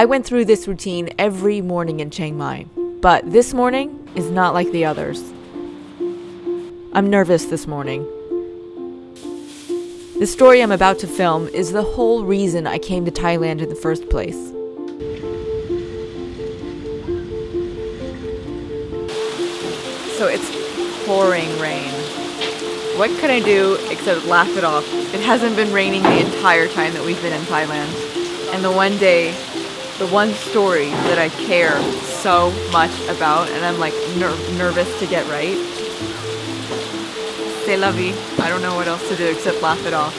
I went through this routine every morning in Chiang Mai, but this morning is not like the others. I'm nervous this morning. The story I'm about to film is the whole reason I came to Thailand in the first place. So it's pouring rain. What can I do except laugh it off? It hasn't been raining the entire time that we've been in Thailand. And the one day, the one story that I care so much about and I'm like nervous to get right. C'est la vie. I don't know what else to do except laugh it off.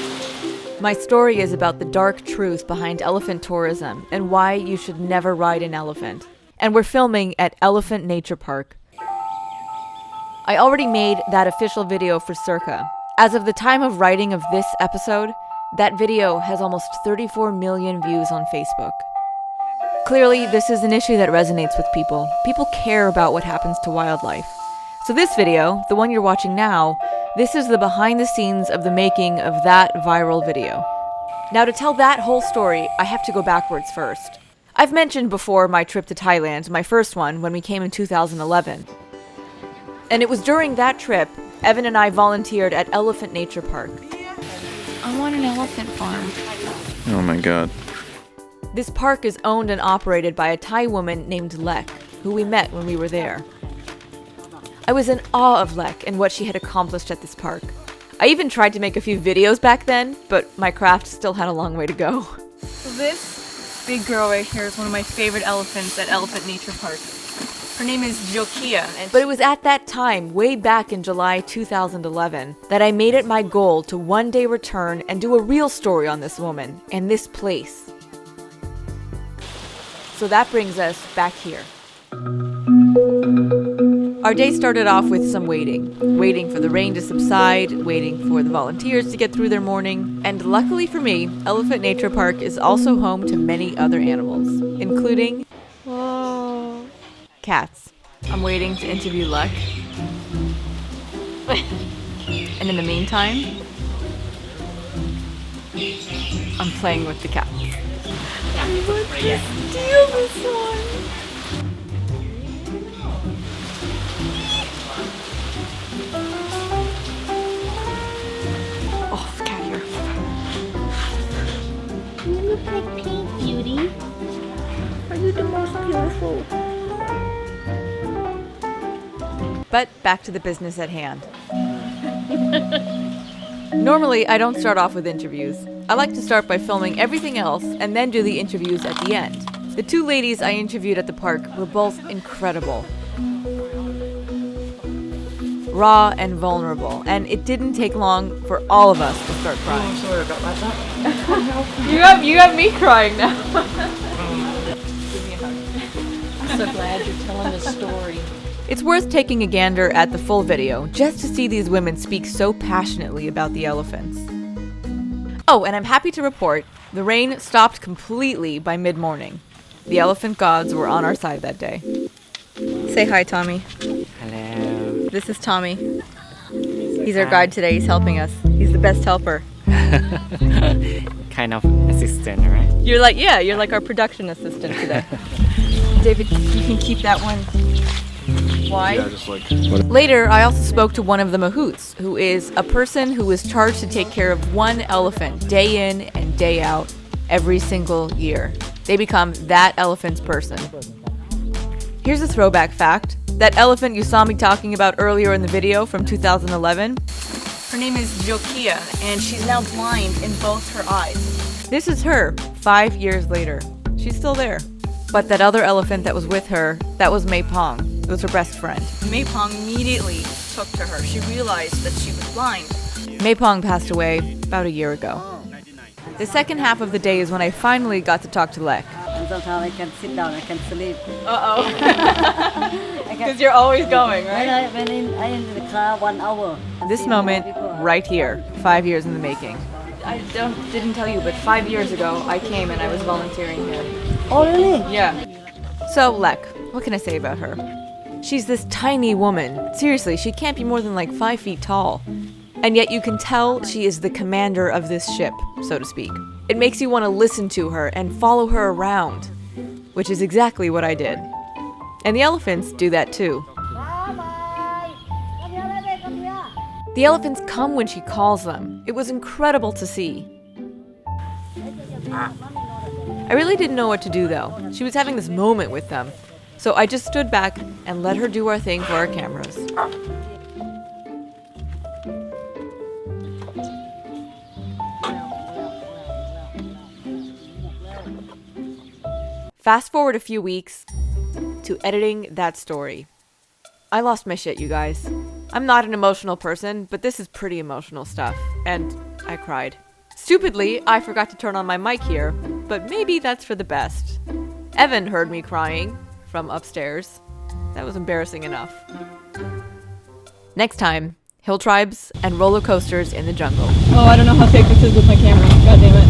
My story is about the dark truth behind elephant tourism and why you should never ride an elephant. And we're filming at Elephant Nature Park. I already made that official video for Circa. As of the time of writing of this episode, that video has almost 34 million views on Facebook. Clearly, this is an issue that resonates with people. People care about what happens to wildlife. So this video, the one you're watching now, this is the behind the scenes of the making of that viral video. Now to tell that whole story, I have to go backwards first. I've mentioned before my trip to Thailand, my first one, when we came in 2011. And it was during that trip, Evan and I volunteered at Elephant Nature Park. I want an elephant farm. Oh my god. This park is owned and operated by a Thai woman named Lek, who we met when we were there. I was in awe of Lek and what she had accomplished at this park. I even tried to make a few videos back then, but my craft still had a long way to go. So this big girl right here is one of my favorite elephants at Elephant Nature Park. Her name is Jokia. But it was at that time, way back in July 2011, that I made it my goal to one day return and do a real story on this woman and this place. So that brings us back here. Our day started off with some waiting for the rain to subside, waiting for the volunteers to get through their morning, and luckily for me, Elephant Nature Park is also home to many other animals, including cats. I'm waiting to interview Luck. And in the meantime, I'm playing with the cat. Steal this one! Oh, the cat here. You look like Pink Beauty. Are you the most beautiful? But back to the business at hand. Normally, I don't start off with interviews. I like to start by filming everything else and then do the interviews at the end. The two ladies I interviewed at the park were both incredible. Raw and vulnerable, and it didn't take long for all of us to start crying. I'm sorry about that. You have me crying now. I'm so glad you're telling the story. It's worth taking a gander at the full video just to see these women speak so passionately about the elephants. Oh, and I'm happy to report the rain stopped completely by mid-morning. The elephant gods were on our side that day. Say hi, Tommy. Hello. This is Tommy. He's our guide today. He's helping us. He's the best helper. Kind of assistant, right? You're like our production assistant today. David, you can keep that one. Why? Yeah, just like... Later, I also spoke to one of the mahouts, who is a person who is charged to take care of one elephant day in and day out every single year. They become that elephant's person. Here's a throwback fact. That elephant you saw me talking about earlier in the video from 2011, Her name is Jokia, and she's now blind in both her eyes. this is her 5 years later. She's still there. But that other elephant that was with her, that was May Pong. It was her best friend. May Pong immediately took to her. She realized that she was blind. May Pong passed away about a year ago. The second half of the day is when I finally got to talk to Lek. And sometimes I can sit down, I can sleep. Because you're always going, When I in the car 1 hour. This moment, right here, 5 years in the making. I didn't tell you, but 5 years ago, I came and I was volunteering here. Oh, really? Yeah. So, Lek, what can I say about her? She's this tiny woman. Seriously, she can't be more than like 5 feet tall. And yet you can tell she is the commander of this ship, so to speak. It makes you want to listen to her and follow her around. which is exactly what I did. And the elephants do that too. The elephants come when she calls them. It was incredible to see. I really didn't know what to do though. She was having this moment with them. So I just stood back and let her do our thing for our cameras. Fast forward a few weeks to editing that story. I lost my shit, you guys. I'm not an emotional person, but this is pretty emotional stuff, and I cried. Stupidly, I forgot to turn on my mic here, but maybe that's for the best. Evan heard me crying from upstairs. That was embarrassing enough. Next time, hill tribes and roller coasters in the jungle. Oh, I don't know how fake this is with my camera. God damn it.